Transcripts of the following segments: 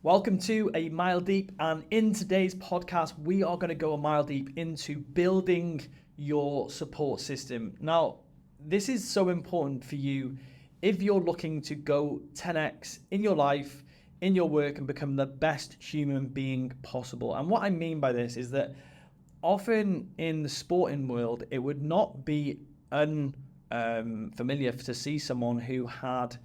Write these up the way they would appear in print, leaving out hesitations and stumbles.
Welcome to A Mile Deep, and in today's podcast, we are going to go a mile deep into building your support system. Now, this is so important for you if you're looking to go 10x in your life, in your work, and become the best human being possible. And what I mean by this is that often in the sporting world, it would not be unfamiliar to see someone who had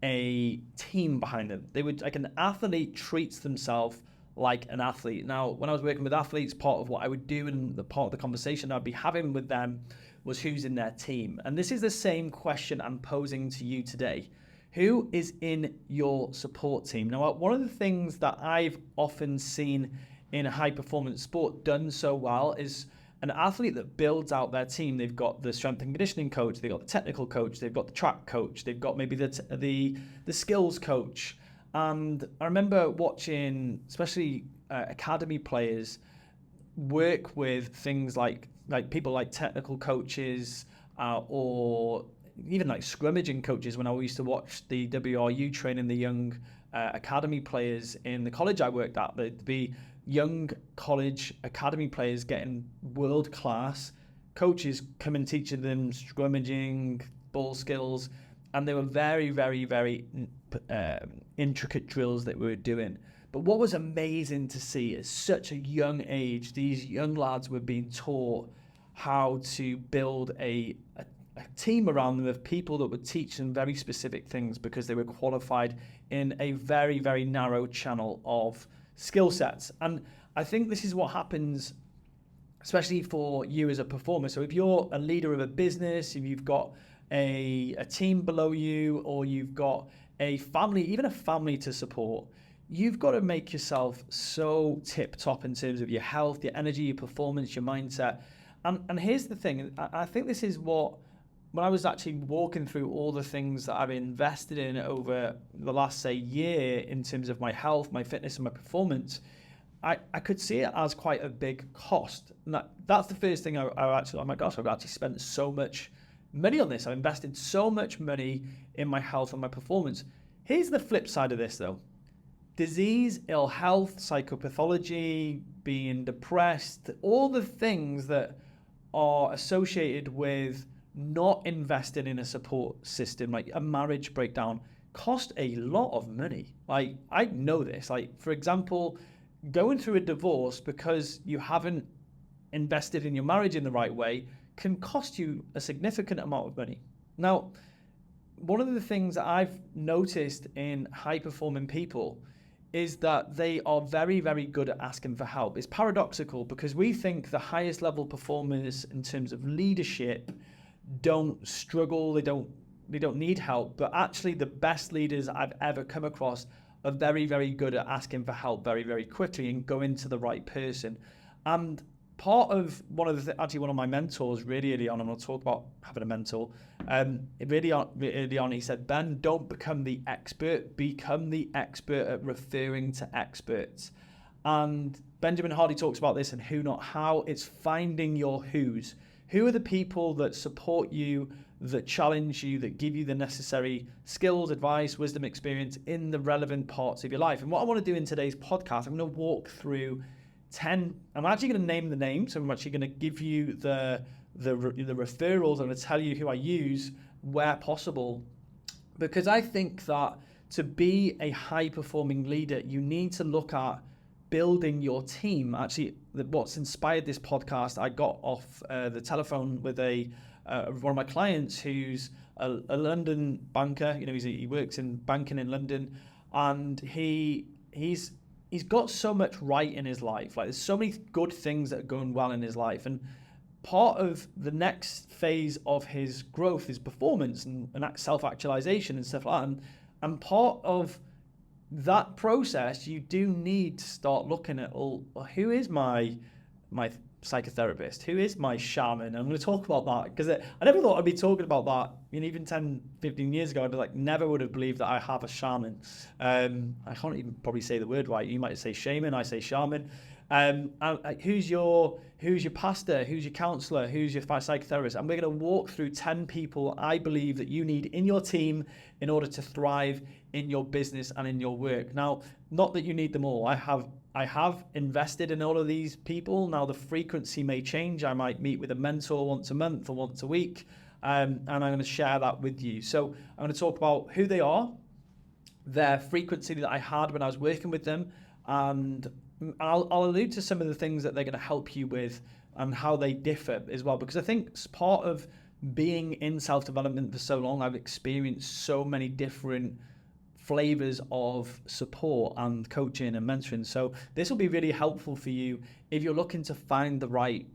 a team behind them. They would, like, an athlete treats themselves like an athlete. Now, when I was working with athletes, part of what I would do and the part of the conversation I'd be having with them was who's in their team. And this is the same question I'm posing to you today. Who is in your support team? Now, one of the things that I've often seen in a high performance sport done so well is an athlete that builds out their team. They've got the strength and conditioning coach, they've got the technical coach, they've got the track coach, they've got maybe the skills coach. And I remember watching, especially academy players, work with things like people like technical coaches or even like scrimmaging coaches. When I used to watch the WRU training the young academy players in the college I worked at, there'd be young college academy players getting world-class coaches come and teaching them scrimmaging, ball skills, and they were very, very, very intricate drills that we were doing. But what was amazing to see at such a young age, these young lads were being taught how to build a team around them of people that would teach them very specific things because they were qualified in a very, very narrow channel of skill sets. And I think this is what happens, especially for you as a performer. So if you're a leader of a business, if you've got a team below you, or you've got a family, even a family to support, you've got to make yourself so tip top in terms of your health, your energy, your performance, your mindset. And here's the thing, I think this is what, when I was actually walking through all the things that I've invested in over the last, say, year in terms of my health, my fitness, and my performance, I could see it as quite a big cost. And that's the first thing I actually, oh my gosh, I've actually spent so much money on this. I've invested so much money in my health and my performance. Here's the flip side of this, though. Disease, ill health, psychopathology, being depressed, all the things that are associated with not investing in a support system, like a marriage breakdown, cost a lot of money. Like, I know this. Like, for example, going through a divorce because you haven't invested in your marriage in the right way can cost you a significant amount of money. Now, one of the things that I've noticed in high performing people is that they are very, very good at asking for help. It's paradoxical because we think the highest level performers in terms of leadership don't struggle, they don't need help, but actually the best leaders I've ever come across are very, very good at asking for help very, very quickly and going to the right person. And part of one of my mentors really early on, and I'll talk about having a mentor, really early on, he said, Ben, don't become the expert, become the expert at referring to experts. And Benjamin Hardy talks about this in Who Not How. It's finding your who's. Who are the people that support you, that challenge you, that give you the necessary skills, advice, wisdom, experience in the relevant parts of your life? And what I want to do in today's podcast, I'm going to walk through 10, I'm actually going to name the names. I'm actually going to give you the referrals. I'm going to tell you who I use where possible, because I think that to be a high performing leader, you need to look at building your team. Actually, what's inspired this podcast, I got off the telephone with one of my clients who's a London banker. You know, he works in banking in London, and he's got so much right in his life. Like, there's so many good things that are going well in his life, and part of the next phase of his growth is performance and self-actualization and stuff like that. And part of that process, you do need to start looking at, who is my psychotherapist? Who is my shaman? I'm going to talk about that because I never thought I'd be talking about that. I mean, even 10, 15 years ago, I'd be like, never would have believed that I have a shaman. I can't even probably say the word right. You might say shaman, I say shaman. Who's your pastor? Who's your counselor? Who's your psychotherapist? And we're going to walk through 10 people I believe that you need in your team in order to thrive in your business and in your work. Now, not that you need them all. I have invested in all of these people. Now, the frequency may change. I might meet with a mentor once a month or once a week, and I'm going to share that with you. So I'm going to talk about who they are, their frequency that I had when I was working with them, and I'll allude to some of the things that they're going to help you with and how they differ as well, because I think it's part of being in self-development for so long. I've experienced so many different flavors of support and coaching and mentoring. So this will be really helpful for you if you're looking to find the right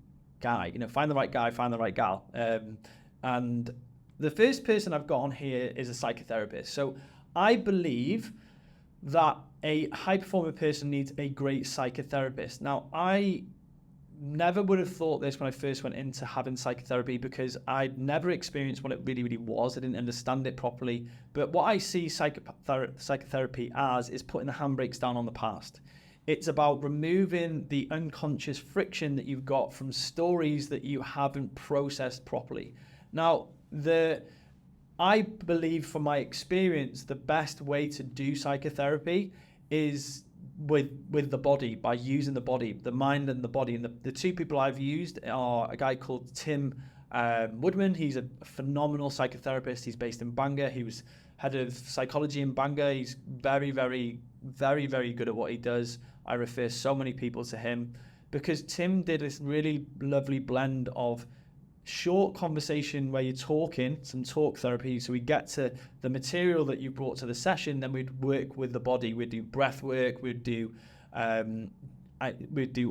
guy, find the right guy, find the right gal. And the first person I've got on here is a psychotherapist. So I believe that a high performing person needs a great psychotherapist. Now, I never would have thought this when I first went into having psychotherapy, because I'd never experienced what it really, really was. I didn't understand it properly. But what I see psychotherapy as is putting the handbrakes down on the past. It's about removing the unconscious friction that you've got from stories that you haven't processed properly. Now, I believe from my experience, the best way to do psychotherapy is with the body, by using the body, the mind and the body. And the two people I've used are a guy called Tim Woodman. He's a phenomenal psychotherapist. He's based in Bangor. He was head of psychology in Bangor. He's very, very, very, very good at what he does. I refer so many people to him because Tim did this really lovely blend of short conversation where you're talking, some talk therapy, so we get to the material that you brought to the session, then we'd work with the body. We'd do breath work, we'd do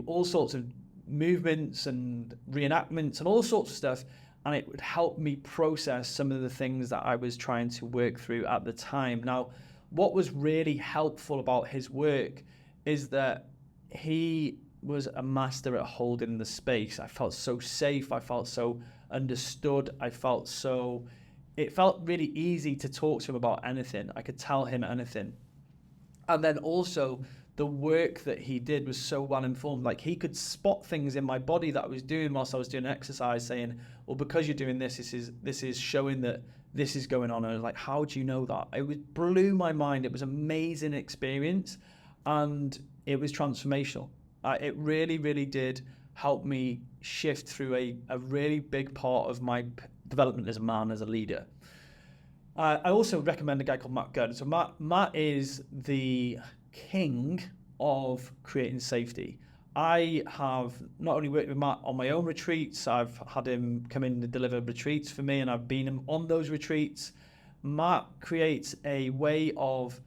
all sorts of movements and reenactments and all sorts of stuff, and it would help me process some of the things that I was trying to work through at the time. Now, what was really helpful about his work is that he was a master at holding the space. I felt so safe. I felt so understood. It felt really easy to talk to him about anything. I could tell him anything. And then also the work that he did was so well informed. Like, he could spot things in my body that I was doing whilst I was doing exercise, saying, well, because you're doing this, this is showing that this is going on. And I was like, how do you know that? It blew my mind. It was an amazing experience, and it was transformational. It really, really did help me shift through a really big part of my development as a man, as a leader. I also recommend a guy called Matt Gunn. So Matt is the king of creating safety. I have not only worked with Matt on my own retreats, I've had him come in to deliver retreats for me, and I've been on those retreats. Matt creates a way of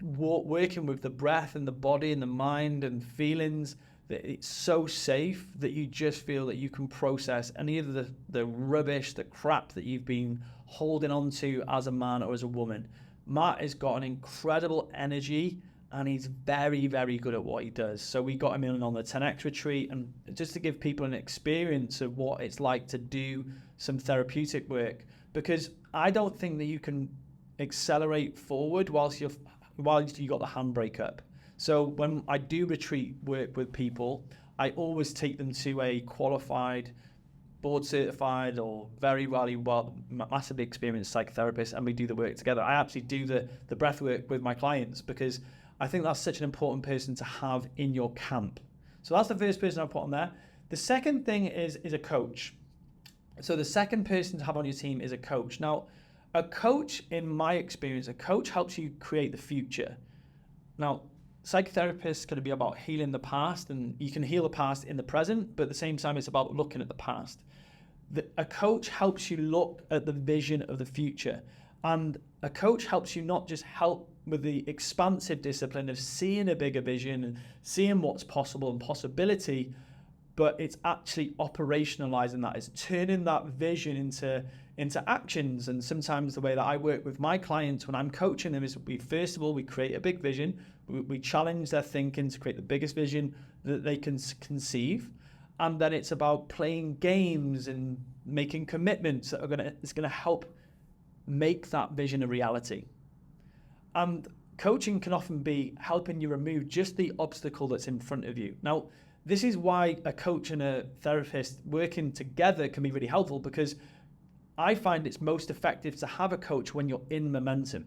working with the breath and the body and the mind and feelings that it's so safe that you just feel that you can process any of the rubbish, the crap that you've been holding on to as a man or as a woman. Matt has got an incredible energy, and he's very, very good at what he does. So we got him in on the 10X retreat, and just to give people an experience of what it's like to do some therapeutic work, because I don't think that you can accelerate forward whilst you got the handbrake up. So when I do retreat work with people, I always take them to a qualified, board certified, or very massively experienced psychotherapist, and we do the work together. I actually do the breath work with my clients because I think that's such an important person to have in your camp. So that's the first person I put on there. The second thing is a coach. So the second person to have on your team is a coach. Now, a coach, in my experience, a coach helps you create the future. Now, psychotherapists can be about healing the past, and you can heal the past in the present, but at the same time, it's about looking at the past. A coach helps you look at the vision of the future. And a coach helps you not just help with the expansive discipline of seeing a bigger vision and seeing what's possible and possibility, but it's actually operationalizing that. It's turning that vision into actions. And sometimes the way that I work with my clients when I'm coaching them is first of all, we create a big vision. We challenge their thinking to create the biggest vision that they can conceive. And then it's about playing games and making commitments that it's going to help make that vision a reality. And coaching can often be helping you remove just the obstacle that's in front of you. Now, this is why a coach and a therapist working together can be really helpful, because I find it's most effective to have a coach when you're in momentum,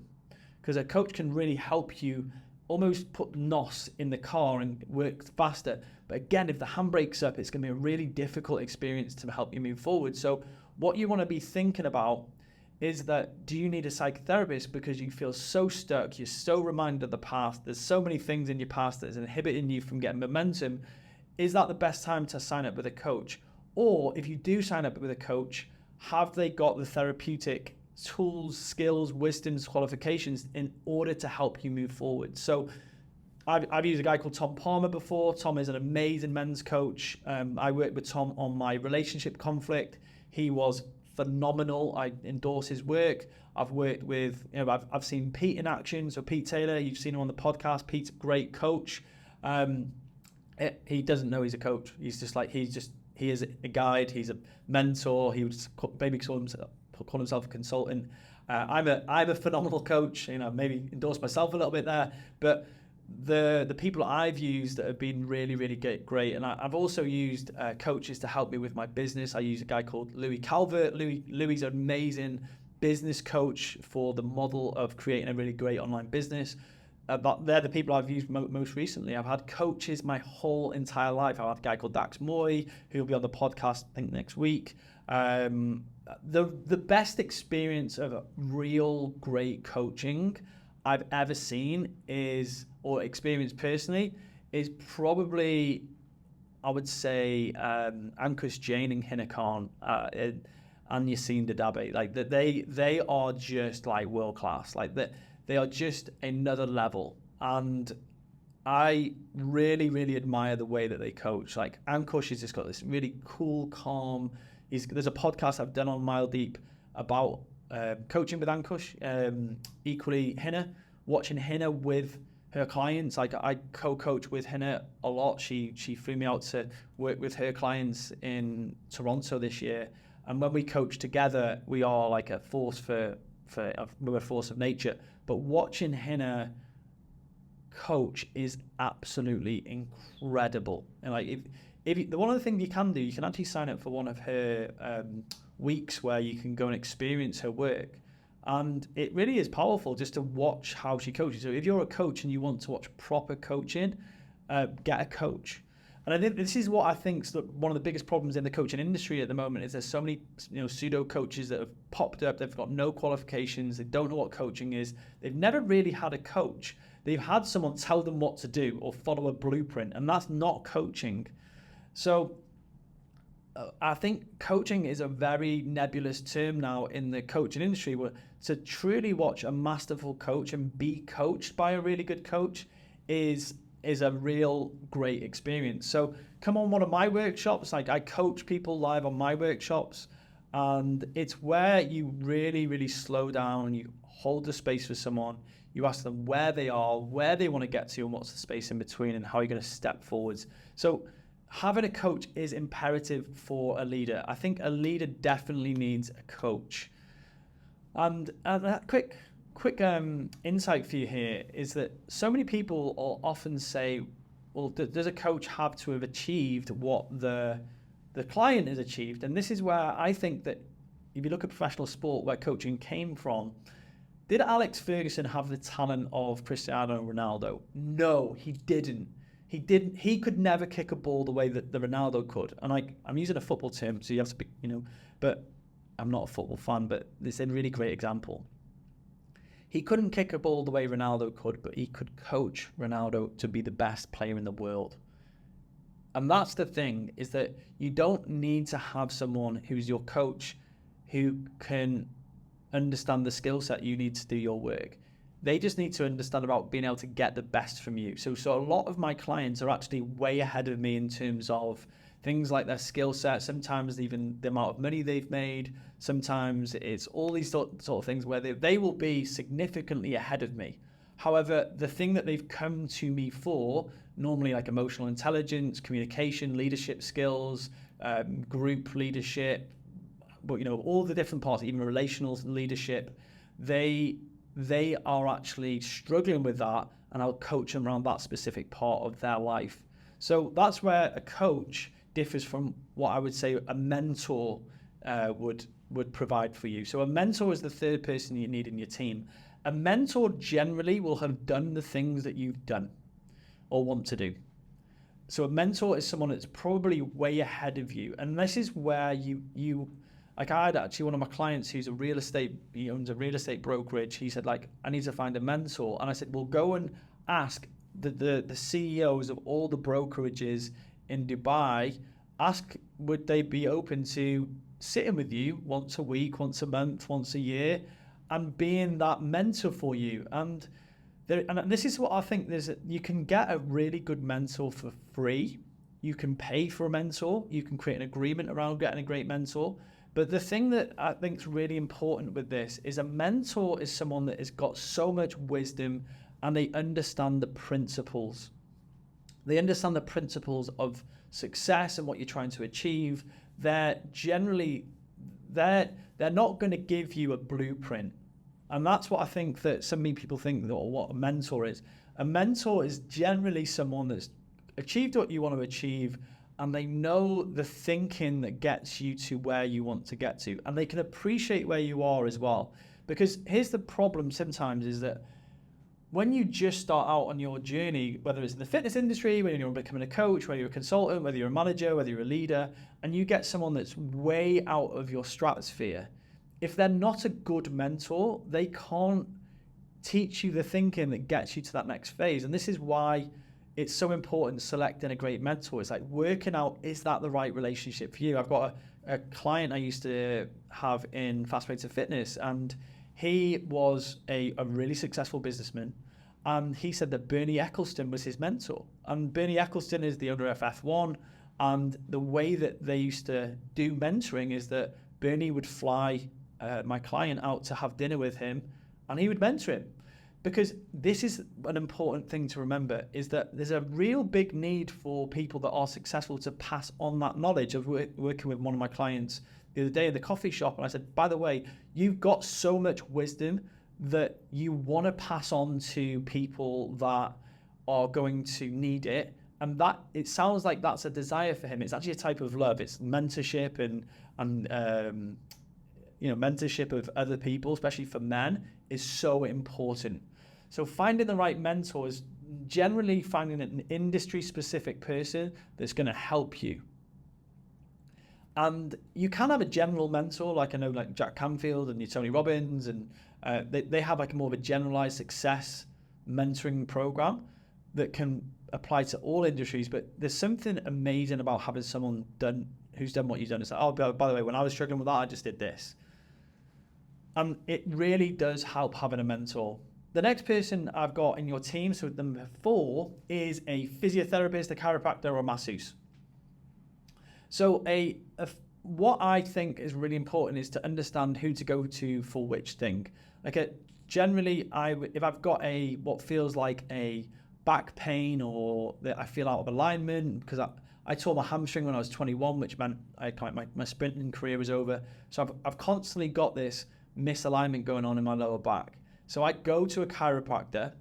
because a coach can really help you almost put NOS in the car and work faster. But again, if the handbrake's up, it's going to be a really difficult experience to help you move forward. So what you want to be thinking about is that, do you need a psychotherapist because you feel so stuck, you're so reminded of the past, there's so many things in your past that's inhibiting you from getting momentum? Is that the best time to sign up with a coach? Or if you do sign up with a coach, have they got the therapeutic tools, skills, wisdoms, qualifications in order to help you move forward? So I've used a guy called Tom Palmer before. Tom is an amazing men's coach. I worked with Tom on my relationship conflict. He was phenomenal. I endorse his work. I've worked with, I've seen Pete in action. So Pete Taylor, you've seen him on the podcast. Pete's a great coach. He doesn't know he's a coach. He's just like, he is a guide. He's a mentor. He would maybe call himself a consultant. I'm a phenomenal coach. Maybe endorse myself a little bit there, but the people I've used that have been really, really great. And I've also used coaches to help me with my business. I use a guy called Calvert. Louis's an amazing business coach for the model of creating a really great online business. But they're the people I've used most recently. I've had coaches my whole entire life. I've had a guy called Dax Moy, who will be on the podcast, I think, next week. The best experience of real great coaching I've ever seen or experienced personally, is probably, I would say, Ankush, Jain and Hina and Yaseen Dadabhay. Like that, they are just like world class. Like that, they are just another level. And I really, really admire the way that they coach. Like Ankush has just got this really cool, calm. There's a podcast I've done on Mile Deep about coaching with Ankush. Equally, Hina, watching Hina with her clients. Like I co-coach with Hina a lot. She flew me out to work with her clients in Toronto this year. And when we coach together, we are like a force we're a force of nature. But watching Hina coach is absolutely incredible. And like one of the things you can do, you can actually sign up for one of her weeks where you can go and experience her work. And it really is powerful just to watch how she coaches. So if you're a coach and you want to watch proper coaching, get a coach. And I think this is what I think is one of the biggest problems in the coaching industry at the moment, is there's so many pseudo coaches that have popped up. They've got no qualifications. They don't know what coaching is. They've never really had a coach. They've had someone tell them what to do or follow a blueprint, and that's not coaching. So I think coaching is a very nebulous term now in the coaching industry, where to truly watch a masterful coach and be coached by a really good coach is a real great experience. So come on one of my workshops. Like I coach people live on my workshops, and it's where you really, really slow down and you hold the space for someone. You ask them where they are, where they want to get to, and what's the space in between, and how you're going to step forwards. So having a coach is imperative for a leader. I think a leader definitely needs a coach. And that quick insight for you here is that so many people will often say, well, does a coach have to have achieved what the client has achieved? And this is where I think that if you look at professional sport, where coaching came from, did Alex Ferguson have the talent of Cristiano Ronaldo? No, he didn't. He could never kick a ball the way that the Ronaldo could. And I'm using a football term, so you have to be, but I'm not a football fan, but this is a really great example. He couldn't kick a ball the way Ronaldo could, but he could coach Ronaldo to be the best player in the world. And that's the thing, is that you don't need to have someone who's your coach who can understand the skill set you need to do your work. They just need to understand about being able to get the best from you. So a lot of my clients are actually way ahead of me in terms of things like their skill set, sometimes even the amount of money they've made. Sometimes it's all these sort of things where they will be significantly ahead of me. However, the thing that they've come to me for, normally like emotional intelligence, communication, leadership skills, group leadership, but all the different parts, even relational leadership, they they are actually struggling with that, and I'll coach them around that specific part of their life. So that's where a coach differs from what I would say a mentor would provide for you. So a mentor is the third person you need in your team. A mentor generally will have done the things that you've done or want to do. So a mentor is someone that's probably way ahead of you. And this is where you like, I had actually one of my clients who's he owns a real estate brokerage. He said, like, I need to find a mentor. And I said, well, go and ask the CEOs of all the brokerages in Dubai, ask would they be open to sitting with you once a week, once a month, once a year, and being that mentor for you. And this is what I think, you can get a really good mentor for free. You can pay for a mentor. You can create an agreement around getting a great mentor. But the thing that I think is really important with this is a mentor is someone that has got so much wisdom and they understand the principles. They understand the principles of success and what you're trying to achieve. They're not going to give you a blueprint. And that's what I think that so many people think that what a mentor is. A mentor is generally someone that's achieved what you want to achieve, and they know the thinking that gets you to where you want to get to, and they can appreciate where you are as well. Because here's the problem sometimes is that when you just start out on your journey, whether it's in the fitness industry, whether you're becoming a coach, whether you're a consultant, whether you're a manager, whether you're a leader, and you get someone that's way out of your stratosphere, if they're not a good mentor, they can't teach you the thinking that gets you to that next phase. And this is why it's so important selecting a great mentor. It's like working out, is that the right relationship for you? I've got a client I used to have in Fast Way to Fitness, and he was a really successful businessman. And he said that Bernie Ecclestone was his mentor. And Bernie Ecclestone is the owner of F1. And the way that they used to do mentoring is that Bernie would fly my client out to have dinner with him, and he would mentor him. Because this is an important thing to remember, is that there's a real big need for people that are successful to pass on that knowledge. Of working with one of my clients the other day in the coffee shop, and I said, by the way, you've got so much wisdom that you want to pass on to people that are going to need it. And that, it sounds like that's a desire for him. It's actually a type of love. It's mentorship and mentorship of other people, especially for men, is so important. So finding the right mentor is generally finding an industry-specific person that's going to help you. And you can have a general mentor, like I know, like Jack Canfield and Tony Robbins, and they have like more of a generalized success mentoring program that can apply to all industries. But there's something amazing about having someone who's done what you've done. It's like, oh, by the way, when I was struggling with that, I just did this. And it really does help having a mentor. The next person I've got in your team, so number 4, is a physiotherapist, a chiropractor, or a masseuse. So what I think is really important is to understand who to go to for which thing. Like generally, if I've got what feels like a back pain, or that I feel out of alignment, because I tore my hamstring when I was 21, which meant my sprinting career was over. So I've constantly got this misalignment going on in my lower back. So I go to a chiropractor,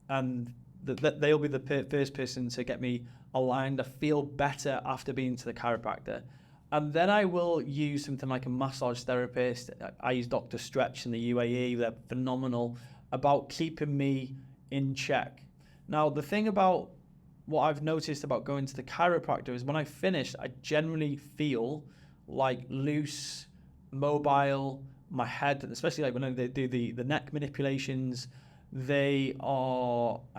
and they'll be the first person to get me aligned. I feel better after being to the chiropractor. And then I will use something like a massage therapist. I use Dr. Stretch in the UAE. They're phenomenal about keeping me in check. Now, the thing about what I've noticed about going to the chiropractor is when I finish, I generally feel like loose, mobile. My head, especially like when they do the neck manipulations, I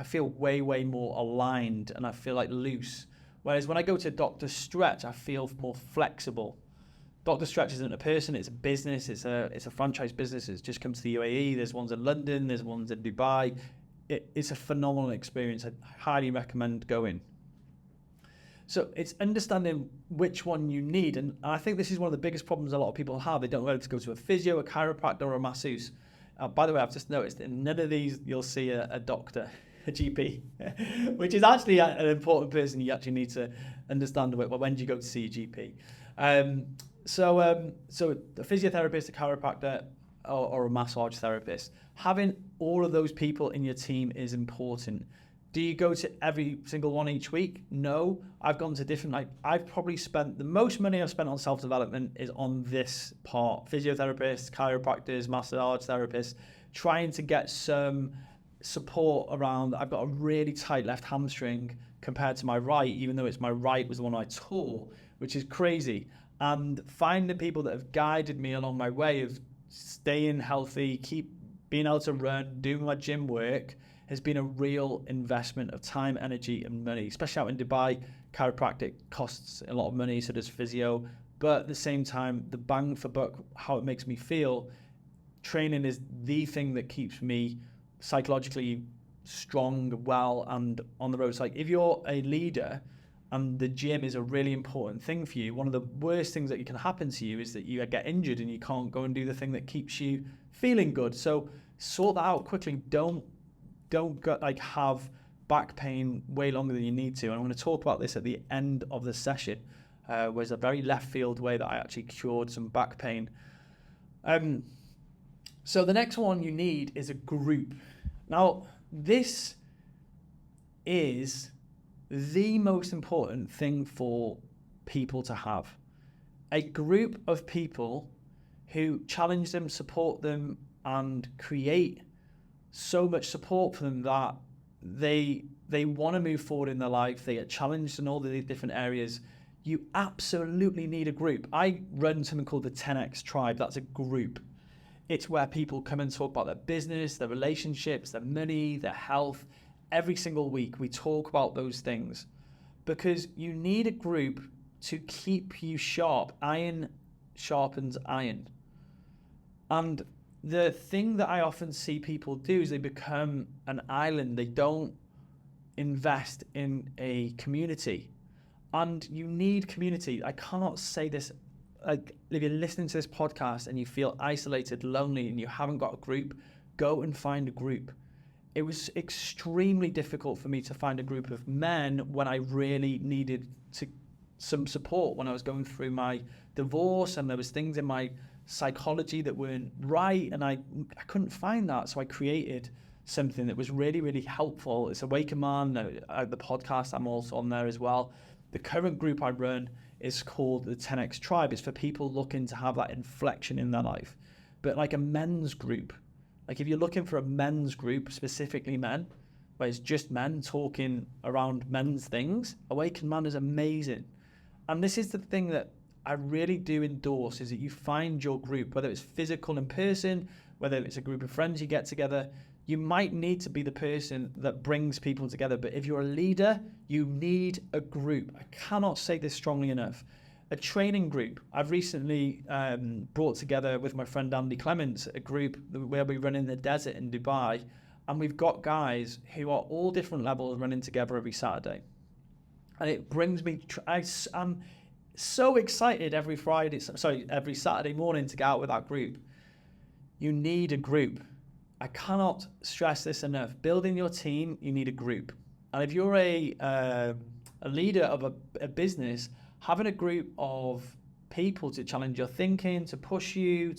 feel way more aligned, and I feel like loose. Whereas when I go to Dr. Stretch, I feel more flexible. Dr. Stretch isn't a person, it's a business, it's a franchise business. It's just come to the UAE. There's ones in London, there's ones in Dubai. It's a phenomenal experience. I highly recommend going. So it's understanding which one you need. And I think this is one of the biggest problems a lot of people have. They don't know whether to go to a physio, a chiropractor, or a masseuse. By the way, I've just noticed in none of these you'll see a doctor, a GP, which is actually an important person you actually need to understand. When do you go to see a GP? So a physiotherapist, a chiropractor, or a massage therapist. Having all of those people in your team is important. Do you go to every single one each week? No. I've gone to different, like I've probably spent, the most money I've spent on self-development is on this part. Physiotherapists, chiropractors, massage therapists, trying to get some support around. I've got a really tight left hamstring compared to my right, even though it's my right was the one I tore, which is crazy. And finding people that have guided me along my way of staying healthy, keep being able to run, doing my gym work, has been a real investment of time, energy, and money. Especially out in Dubai, chiropractic costs a lot of money, so does physio. But at the same time, the bang for buck, how it makes me feel, training is the thing that keeps me psychologically strong, well, and on the road. It's like if you're a leader and the gym is a really important thing for you, one of the worst things that can happen to you is that you get injured and you can't go and do the thing that keeps you feeling good. So sort that out quickly. Don't have back pain way longer than you need to. And I'm going to talk about this at the end of the session. Was a very left field way that I actually cured some back pain. So the next one you need is a group. Now, this is the most important thing for people to have. A group of people who challenge them, support them, and create so much support for them that they want to move forward in their life. They get challenged in all the different areas. You absolutely need a group. I run something called the 10X Tribe. That's a group. It's where people come and talk about their business, their relationships, their money, their health. Every single week we talk about those things because you need a group to keep you sharp. Iron sharpens iron. And the thing that I often see people do is they become an island. They don't invest in a community. And you need community. I cannot say this. Like, if you're listening to this podcast and you feel isolated, lonely, and you haven't got a group, go and find a group. It was extremely difficult for me to find a group of men when I really needed some support when I was going through my divorce and there was things in my psychology that weren't right, and I couldn't find that. So I created something that was really, really helpful. It's Awaken Man, the podcast, I'm also on there as well. The current group I run is called the 10X Tribe. It's for people looking to have that inflection in their life. But like a men's group, like if you're looking for a men's group, specifically men, where it's just men talking around men's things, Awaken Man is amazing. And this is the thing that I really do endorse, is that you find your group, whether it's physical in person, whether it's a group of friends you get together. You might need to be the person that brings people together, but if you're a leader, you need a group. I cannot say this strongly enough. A training group. I've recently brought together with my friend Andy Clements a group where we run in the desert in Dubai, and we've got guys who are all different levels running together every Saturday. And it brings me, I'm so excited every Saturday morning to get out with that group. You need a group. I cannot stress this enough. Building your team, you need a group. And if you're a leader of a business, having a group of people to challenge your thinking, to push you,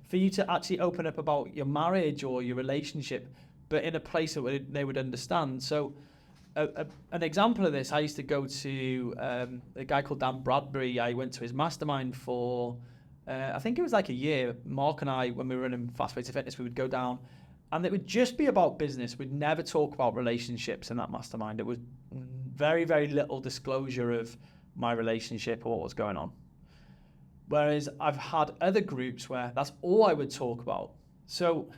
for you to actually open up about your marriage or your relationship, but in a place that they would understand. So an example of this, I used to go to a guy called Dan Bradbury. I went to his mastermind for, I think it was like a year. Mark and I, when we were running Fast Way to Fitness, we would go down and it would just be about business. We'd never talk about relationships in that mastermind. It was very, very little disclosure of my relationship or what was going on. Whereas I've had other groups where that's all I would talk about. So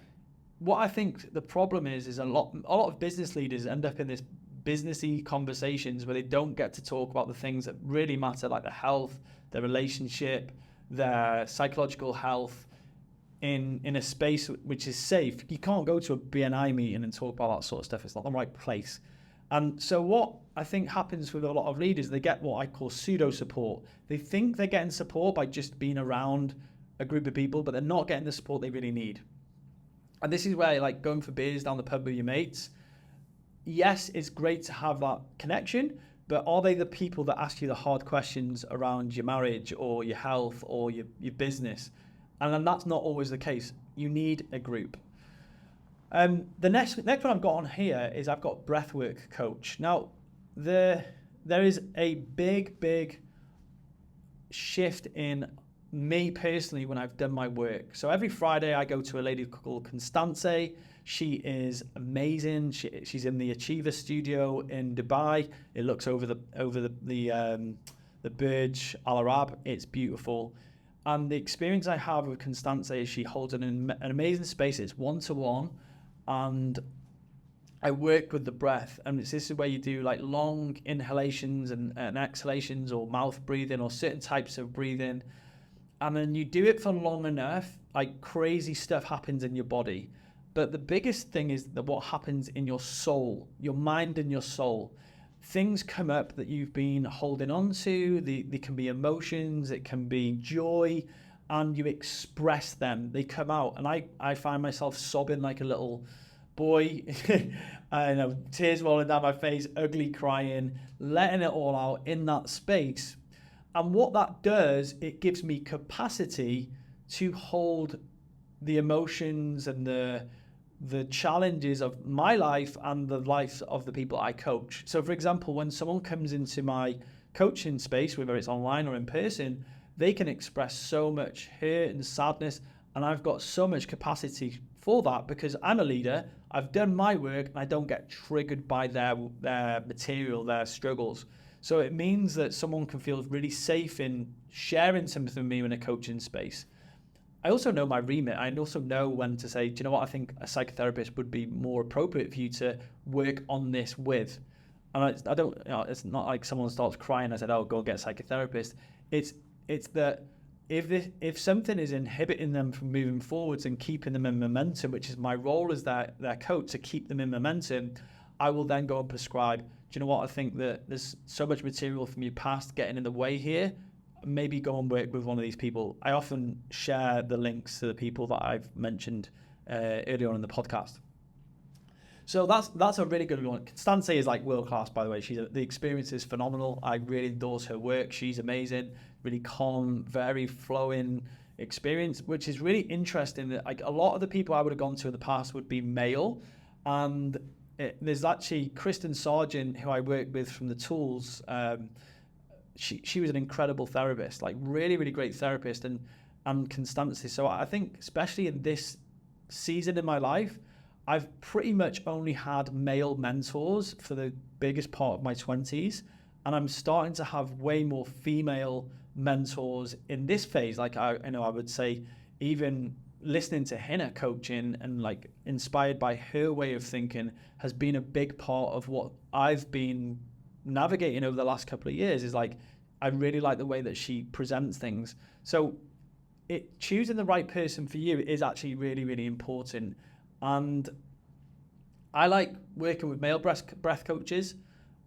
what I think the problem is a lot of business leaders end up in this businessy conversations where they don't get to talk about the things that really matter, like their health, their relationship, their psychological health, in a space which is safe. You can't go to a BNI meeting and talk about that sort of stuff. It's not the right place. And so what I think happens with a lot of leaders, they get what I call pseudo support. They think they're getting support by just being around a group of people, but they're not getting the support they really need. And this is where, like, going for beers down the pub with your mates, yes, it's great to have that connection, but are they the people that ask you the hard questions around your marriage or your health or your business? And then that's not always the case. you need a group. The next one I've got on here is I've got breathwork coach. Now, there is a big shift in me personally when I've done my work. So every Friday I go to a lady called Constance. She is amazing. She's in the Achiever studio in Dubai. It looks over the Burj Al Arab. It's beautiful. And the experience I have with Constance is she holds an amazing space. It's one-to-one. And I work with the breath. And this is where you do like long inhalations and exhalations, or mouth breathing, or certain types of breathing. And then you do it for long enough, like crazy stuff happens in your body. But the biggest thing is that what happens in your soul, your mind and your soul. Things come up that you've been holding on to. They can be emotions, it can be joy, and you express them. They come out, and I find myself sobbing like a little boy. I know, tears rolling down my face, ugly crying, letting it all out in that space. And what that does, it gives me capacity to hold the emotions and the challenges of my life and the life of the people I coach. So for example, when someone comes into my coaching space, whether it's online or in person, they can express so much hurt and sadness, and I've got so much capacity for that because I'm a leader, I've done my work, and I don't get triggered by their material, their struggles. So it means that someone can feel really safe in sharing something with me in a coaching space. I also know my remit. I also know when to say, do you know what, I think a psychotherapist would be more appropriate for you to work on this with. And I don't, it's not like someone starts crying and I said, oh, go get a psychotherapist. It's that if something is inhibiting them from moving forwards and keeping them in momentum, which is my role as their coach, to keep them in momentum, I will then go and prescribe, do you know what, I think that there's so much material from your past getting in the way here. Maybe go and work with one of these people. I often share the links to the people that I've mentioned earlier on in the podcast. So that's a really good one. Constance is like world class, by the way. The experience is phenomenal. I really endorse her work. She's amazing, really calm, very flowing experience, which is really interesting. That like a lot of the people I would have gone to in the past would be male, and there's actually Kristen Sargent, who I work with from the Tools. She was an incredible therapist, like really, really great therapist, and Constance. So I think, especially in this season in my life, I've pretty much only had male mentors for the biggest part of my 20s, and I'm starting to have way more female mentors in this phase. Like I would say, even listening to Hina coaching and like inspired by her way of thinking has been a big part of what I've been navigating over the last couple of years. Is like, I really like the way that she presents things. So choosing the right person for you is actually really, really important. And I like working with male breath coaches.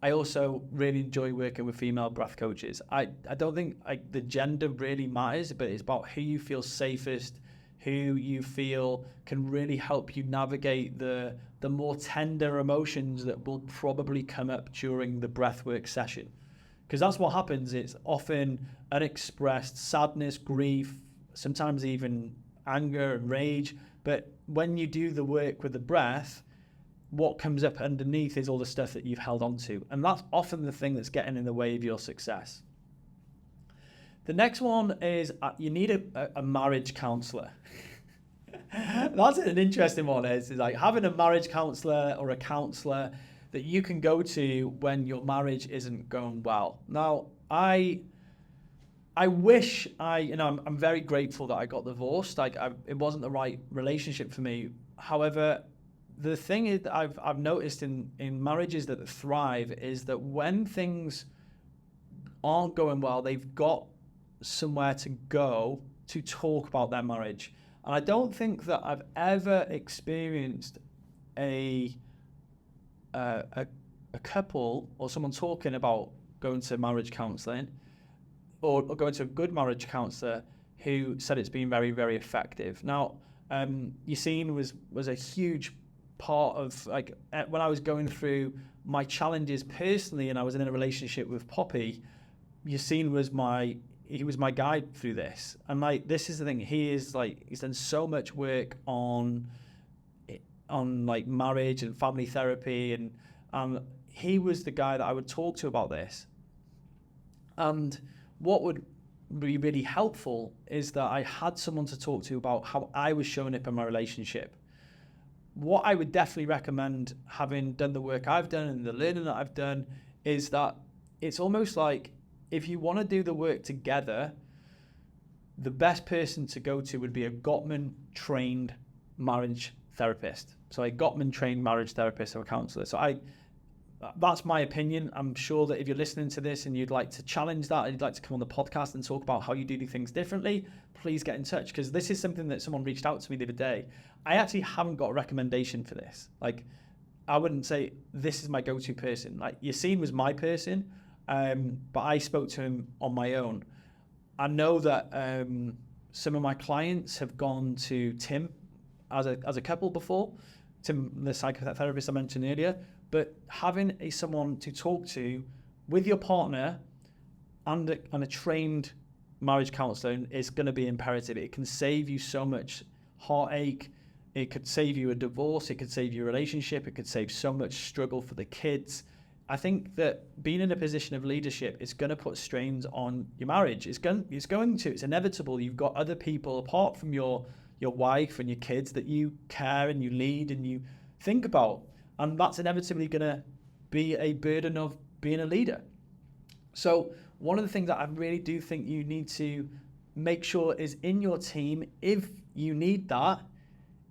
I also really enjoy working with female breath coaches. I don't think the gender really matters, but it's about who you feel safest, who you feel can really help you navigate the more tender emotions that will probably come up during the breathwork session. Because that's what happens. It's often unexpressed sadness, grief, sometimes even anger and rage. But when you do the work with the breath, what comes up underneath is all the stuff that you've held on to. And that's often the thing that's getting in the way of your success. The next one is you need a marriage counsellor. That's an interesting one. Is like having a marriage counsellor or a counsellor that you can go to when your marriage isn't going well. Now, I wish I'm very grateful that I got divorced. It wasn't the right relationship for me. However, the thing is that I've noticed in marriages that thrive is that when things aren't going well, they've got somewhere to go to talk about their marriage. And I don't think that I've ever experienced a couple or someone talking about going to marriage counselling or going to a good marriage counsellor who said it's been very, very effective. Now, Yaseen was a huge part of, like, when I was going through my challenges personally and I was in a relationship with Poppy, Yaseen was he was my guide through this. And like, this is the thing, he's done so much work on like marriage and family therapy, and he was the guy that I would talk to about this. And what would be really helpful is that I had someone to talk to about how I was showing up in my relationship. What I would definitely recommend, having done the work I've done and the learning that I've done, is that it's almost like, if you want to do the work together, the best person to go to would be a Gottman trained marriage therapist. So a Gottman trained marriage therapist or a counselor. So that's my opinion. I'm sure that if you're listening to this and you'd like to challenge that, and you'd like to come on the podcast and talk about how you do things differently, please get in touch, because this is something that someone reached out to me the other day. I actually haven't got a recommendation for this. Like, I wouldn't say this is my go-to person. Like, Yaseen was my person, but I spoke to him on my own. I know that some of my clients have gone to Tim as a couple before, Tim, the psychotherapist I mentioned earlier. But having someone to talk to with your partner and a trained marriage counselor is going to be imperative. It can save you so much heartache. It could save you a divorce. It could save you a relationship. It could save so much struggle for the kids. I think that being in a position of leadership is going to put strains on your marriage. It's inevitable. You've got other people apart from your wife and your kids that you care and you lead and you think about. And that's inevitably going to be a burden of being a leader. So one of the things that I really do think you need to make sure is in your team, if you need that,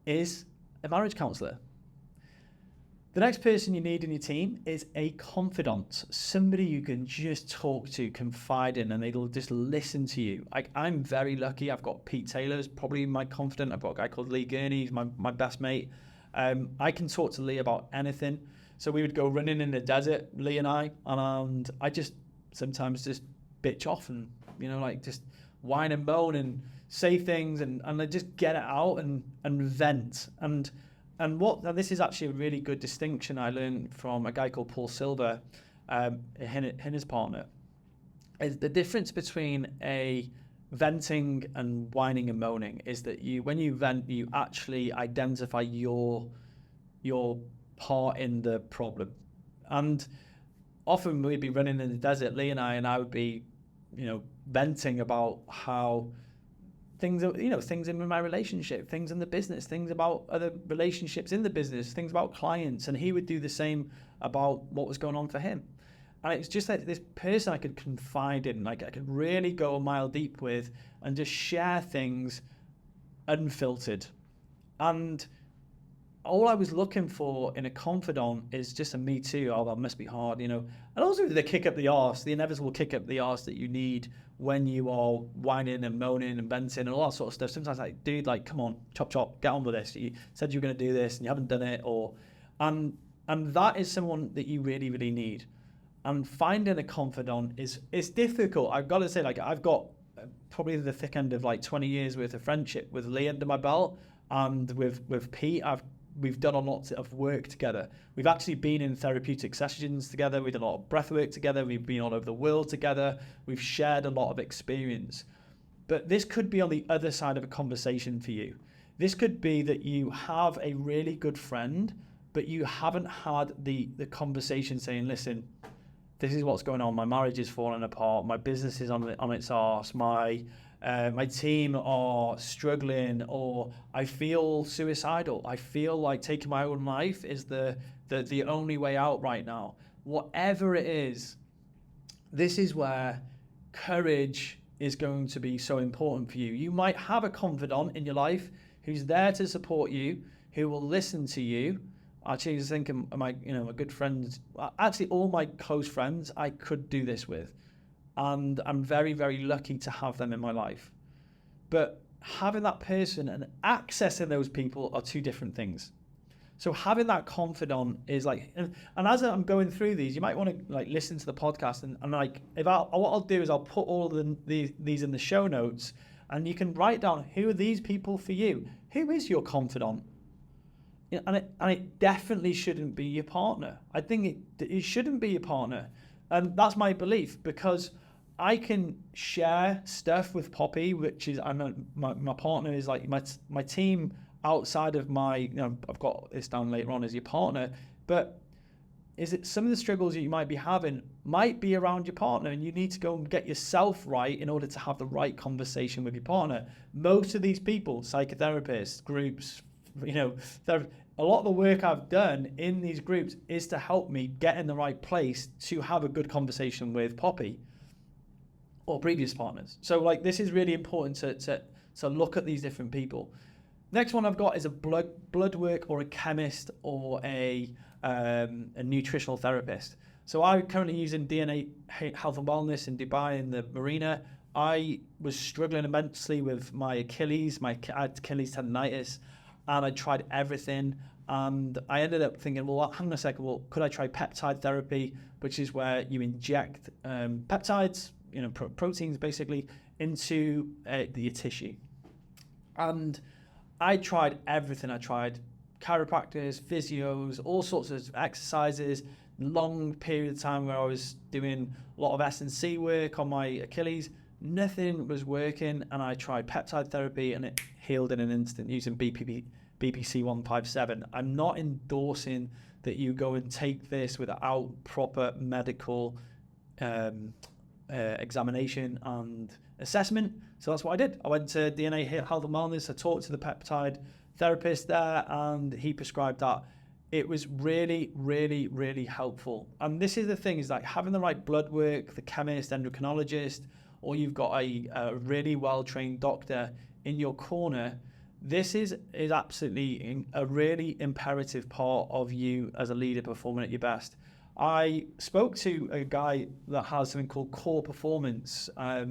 is a marriage counselor. The next person you need in your team is a confidant, somebody you can just talk to, confide in, and they'll just listen to you. I'm very lucky. I've got Pete Taylor, who's probably my confidant. I've got a guy called Lee Gurney, he's my best mate. I can talk to Lee about anything. So we would go running in the desert, Lee and I just sometimes just bitch off and, just whine and moan and say things and I just get it out and vent. And this is actually a really good distinction I learned from a guy called Paul Silver, Hina's partner, is the difference between a venting and whining and moaning is that when you vent, you actually identify your part in the problem. And often we'd be running in the desert, Lee and I would be, venting about how things are, things in my relationship, things in the business, things about other relationships in the business, things about clients. And he would do the same about what was going on for him. And it's just like this person I could confide in, like I could really go a mile deep with and just share things unfiltered. And all I was looking for in a confidant is just a me too. Oh, that must be hard, And also the kick up the arse, the inevitable kick up the arse that you need when you are whining and moaning and venting and all that sort of stuff. Sometimes dude, come on, chop, get on with this. You said you were going to do this and you haven't done it. And that is someone that you really, really need. And finding a confidant is difficult. I've got to say, I've got probably the thick end of 20 years worth of friendship with Lee under my belt, and with Pete, we've done a lot of work together. We've actually been in therapeutic sessions together. We've done a lot of breath work together. We've been all over the world together. We've shared a lot of experience. But this could be on the other side of a conversation for you. This could be that you have a really good friend, but you haven't had the conversation saying, listen, this is what's going on. My marriage is falling apart. My business is on its arse. My team are struggling, or I feel suicidal. I feel like taking my own life is the only way out right now. Whatever it is, this is where courage is going to be so important for you. You might have a confidant in your life who's there to support you, who will listen to you. Actually, I was thinking, my good friends, actually all my close friends, I could do this with. And I'm very, very lucky to have them in my life. But having that person and accessing those people are two different things. So having that confidant is and as I'm going through these, you might want to listen to the podcast and what I'll do is I'll put all of these in the show notes, and you can write down, who are these people for you? Who is your confidant? And it definitely shouldn't be your partner. I think it shouldn't be your partner. And that's my belief, because I can share stuff with Poppy, which is, I know my partner is like my team outside of my, I've got this down later on as your partner, but is it some of the struggles that you might be having might be around your partner, and you need to go and get yourself right in order to have the right conversation with your partner. Most of these people, psychotherapists, groups, a lot of the work I've done in these groups is to help me get in the right place to have a good conversation with Poppy or previous partners. So like, this is really important to look at these different people. Next one I've got is a blood work or a chemist or a nutritional therapist. So I'm currently using DNA Health and Wellness in Dubai in the marina. I was struggling immensely with my Achilles, I had Achilles tendonitis, and I tried everything. And I ended up thinking, well, hang on a second, could I try peptide therapy, which is where you inject peptides, proteins basically, into your tissue. And I tried everything. I tried chiropractors, physios, all sorts of exercises, long period of time where I was doing a lot of S&C work on my Achilles. Nothing was working, and I tried peptide therapy and it healed in an instant using BPC 157. I'm not endorsing that you go and take this without proper medical examination and assessment. So that's what I did. I went to DNA Health and Wellness. I talked to the peptide therapist there, and he prescribed that. It was really, really, really helpful. And this is the thing, is like having the right blood work, the chemist, endocrinologist, or you've got a really well-trained doctor in your corner. This is absolutely a really imperative part of you as a leader performing at your best. I spoke to a guy that has something called Core Performance. I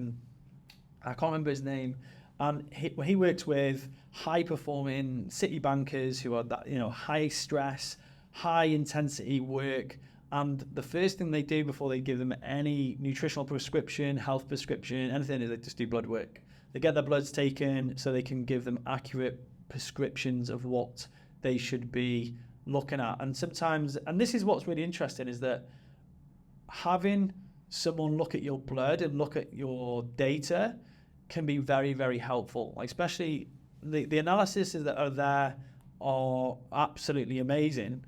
can't remember his name. And he works with high-performing city bankers who are high stress, high intensity work. And the first thing they do before they give them any nutritional prescription, health prescription, anything, is they just do blood work. They get their bloods taken so they can give them accurate prescriptions of what they should be looking at. And sometimes, and this is what's really interesting, is that having someone look at your blood and look at your data can be very, very helpful. Like, especially the analyses that are there are absolutely amazing.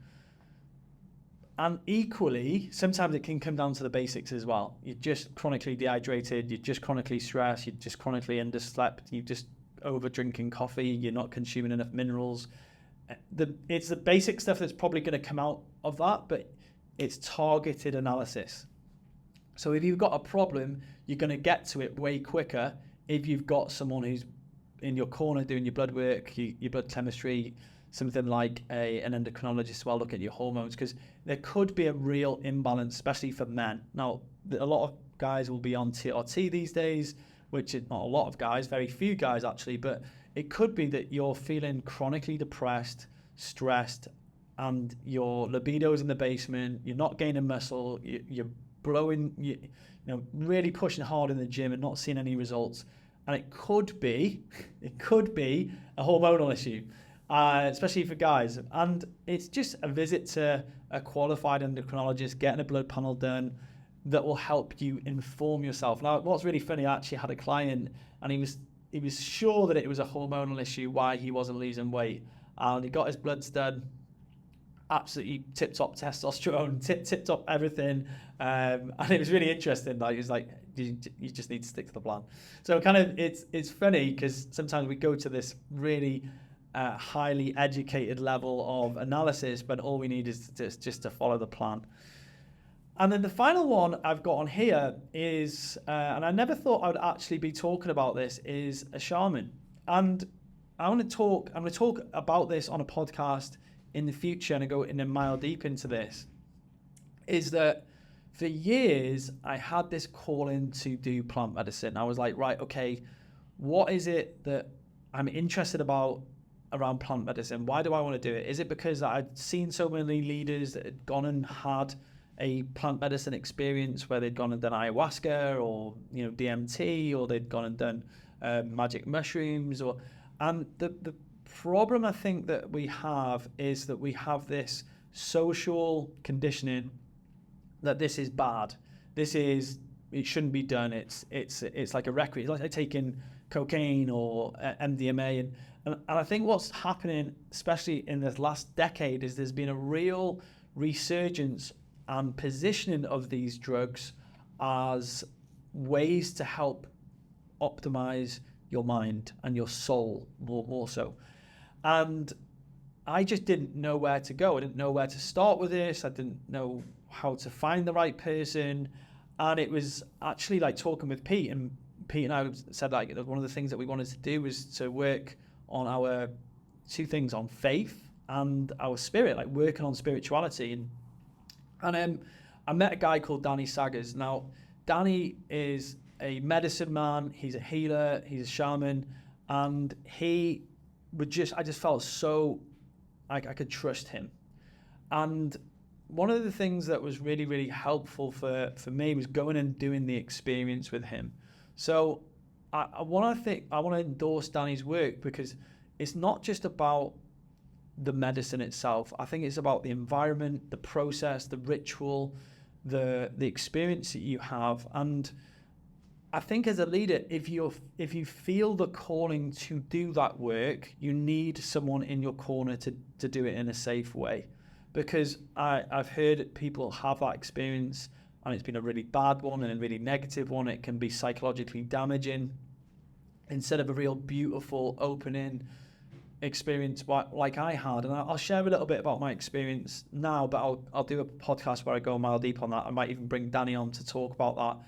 And equally, sometimes it can come down to the basics as well. You're just chronically dehydrated, you're just chronically stressed, you're just chronically underslept, you're just over drinking coffee, you're not consuming enough minerals. It's the basic stuff that's probably going to come out of that, but it's targeted analysis. So if you've got a problem, you're going to get to it way quicker if you've got someone who's in your corner doing your blood work, your blood chemistry, something like an endocrinologist as well, look at your hormones, because there could be a real imbalance, especially for men. Now, a lot of guys will be on TRT these days, which is not a lot of guys, very few guys actually, but it could be that you're feeling chronically depressed, stressed, and your libido is in the basement, you're not gaining muscle, you're blowing, really pushing hard in the gym and not seeing any results. And it could be a hormonal issue. Especially for guys. And it's just a visit to a qualified endocrinologist, getting a blood panel done that will help you inform yourself. Now, what's really funny, I actually had a client and he was sure that it was a hormonal issue why he wasn't losing weight. And he got his bloods done, absolutely tip-top testosterone, tip-top everything. And it was really interesting. Like, it was like, you just need to stick to the plan. So kind of, it's funny because sometimes we go to this really highly educated level of analysis, but all we need is just to follow the plan. And then the final one I've got on here is, and I never thought I would actually be talking about this, is a shaman. And I'm going to talk about this on a podcast in the future, and I go in a mile deep into this, is that for years I had this calling to do plant medicine. I was like, right, okay, what is it that I'm interested about around plant medicine? Why do I want to do it? Is it because I'd seen so many leaders that had gone and had a plant medicine experience where they'd gone and done ayahuasca or DMT, or they'd gone and done magic mushrooms, and the problem I think that we have is that we have this social conditioning that this is bad. This is it shouldn't be done. It's like a recreation. It's like taking cocaine or MDMA, and I think what's happening, especially in this last decade, is there's been a real resurgence and positioning of these drugs as ways to help optimize your mind and your soul more so. And I just didn't know where to go. I didn't know where to start with this. I didn't know how to find the right person. And it was actually like talking with Pete, and Pete and I said like one of the things that we wanted to do was to work on our two things, on faith and our spirit, like working on spirituality. And I met a guy called Danny Saggers. Now, Danny is a medicine man. He's a healer. He's a shaman. And I just felt so like I could trust him. And one of the things that was really, really helpful for me was going and doing the experience with him. So I want to endorse Danny's work, because it's not just about the medicine itself. I think it's about the environment, the process, the ritual, the experience that you have. And I think as a leader, if you feel the calling to do that work, you need someone in your corner to do it in a safe way. Because I've heard people have that experience, and it's been a really bad one and a really negative one. It can be psychologically damaging instead of a real beautiful opening experience like I had. And I'll share a little bit about my experience now, but I'll do a podcast where I go a mile deep on that. I might even bring Danny on to talk about that.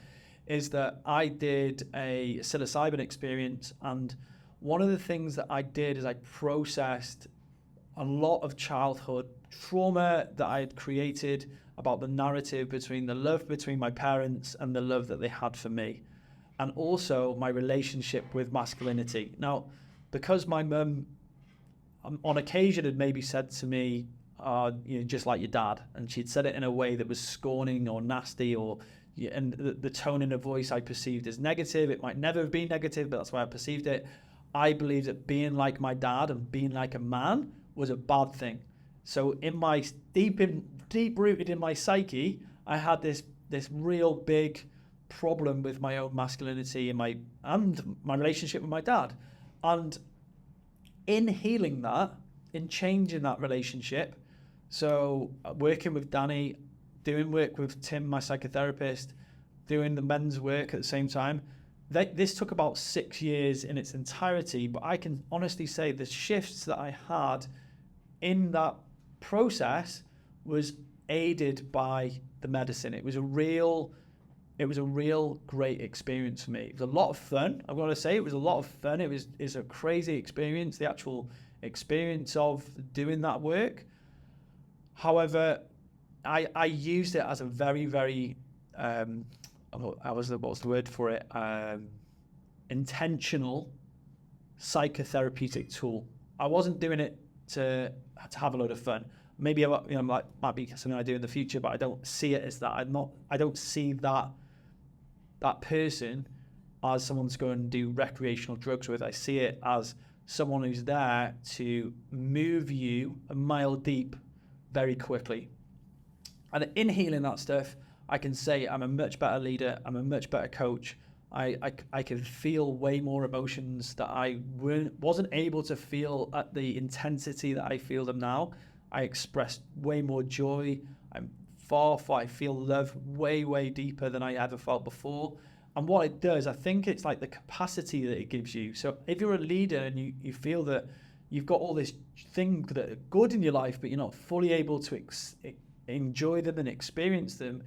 Is that I did a psilocybin experience, and one of the things that I did is I processed a lot of childhood trauma that I had created about the narrative between the love between my parents and the love that they had for me, and also my relationship with masculinity. Now, because my mum on occasion had maybe said to me, just like your dad, and she'd said it in a way that was scorning or nasty, and the tone in her voice I perceived as negative. It might never have been negative, but that's why I perceived it. I believed that being like my dad and being like a man was a bad thing. So in my deep rooted in my psyche, I had this real big problem with my own masculinity and my relationship with my dad. And in healing that, in changing that relationship, so working with Danny, doing work with Tim, my psychotherapist, doing the men's work at the same time, this took about 6 years in its entirety. But I can honestly say the shifts that I had in that process was aided by the medicine. It was a real great experience for me. It was a lot of fun. I've got to say, it was a lot of fun. It's a crazy experience, the actual experience of doing that work. However, I used it as a very, very, what's the word for it? Intentional psychotherapeutic tool. I wasn't doing it to have a load of fun. Maybe might be something I do in the future, but I don't see it as that. I don't see that person as someone to go and do recreational drugs with. I see it as someone who's there to move you a mile deep very quickly. And in healing that stuff, I can say I'm a much better leader. I'm a much better coach. I can feel way more emotions that I wasn't able to feel at the intensity that I feel them now. I express way more joy. I feel love way, way deeper than I ever felt before. And what it does, I think it's like the capacity that it gives you. So if you're a leader and you feel that you've got all these things that are good in your life, but you're not fully able to enjoy them and experience them,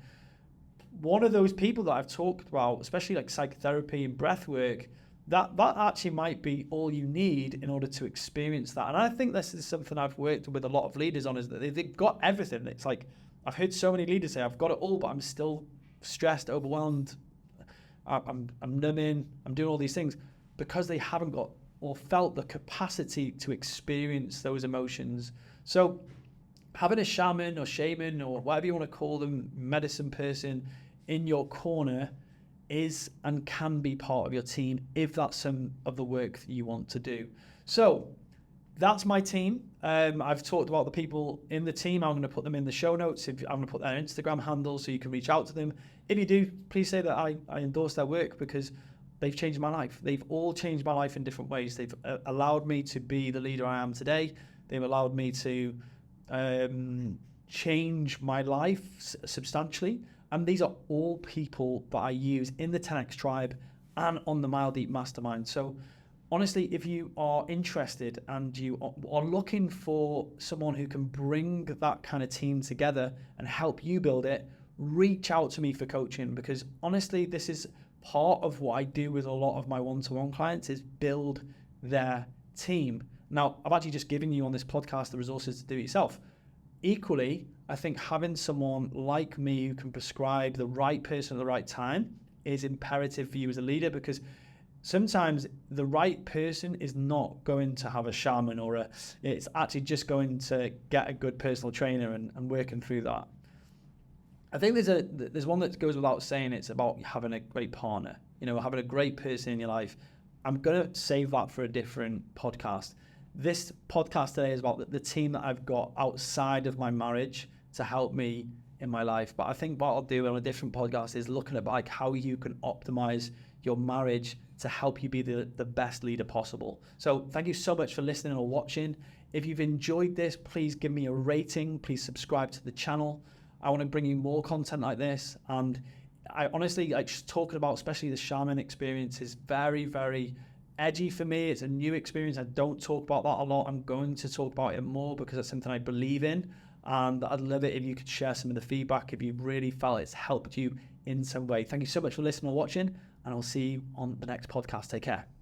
one of those people that I've talked about, especially like psychotherapy and breath work, that actually might be all you need in order to experience that. And I think this is something I've worked with a lot of leaders on, is that they've got everything. It's like, I've heard so many leaders say, I've got it all, but I'm still stressed, overwhelmed, I'm numbing, I'm doing all these things, because they haven't got or felt the capacity to experience those emotions. So having a shaman or whatever you want to call them, medicine person in your corner is and can be part of your team if that's some of the work that you want to do. So that's my team. I've talked about the people in the team. I'm going to put them in the show notes. I'm going to put their Instagram handles so you can reach out to them. If you do, please say that I endorse their work, because they've changed my life. They've all changed my life in different ways. They've allowed me to be the leader I am today. They've allowed me to change my life substantially. And these are all people that I use in the 10X tribe and on the Mile Deep Mastermind. So honestly, if you are interested and you are looking for someone who can bring that kind of team together and help you build it, reach out to me for coaching, because honestly, this is part of what I do with a lot of my one-to-one clients, is build their team. Now, I've actually just given you on this podcast the resources to do it yourself. Equally, I think having someone like me who can prescribe the right person at the right time is imperative for you as a leader, because sometimes the right person is not going to have a shaman, or it's actually just going to get a good personal trainer and working through that. I think there's one that goes without saying. It's about having a great partner, having a great person in your life. I'm going to save that for a different podcast. This podcast today is about the team that I've got outside of my marriage to help me in my life. But I think what I'll do on a different podcast is looking at like how you can optimize your marriage to help you be the best leader possible. So thank you so much for listening or watching. If you've enjoyed this, please give me a rating. Please subscribe to the channel. I want to bring you more content like this. And I honestly, just talking about, especially the shaman experience, is very, very edgy for me. It's a new experience. I don't talk about that a lot. I'm going to talk about it more because it's something I believe in. And I'd love it if you could share some of the feedback if you really felt it's helped you in some way. Thank you so much for listening or watching, and I'll see you on the next podcast. Take care.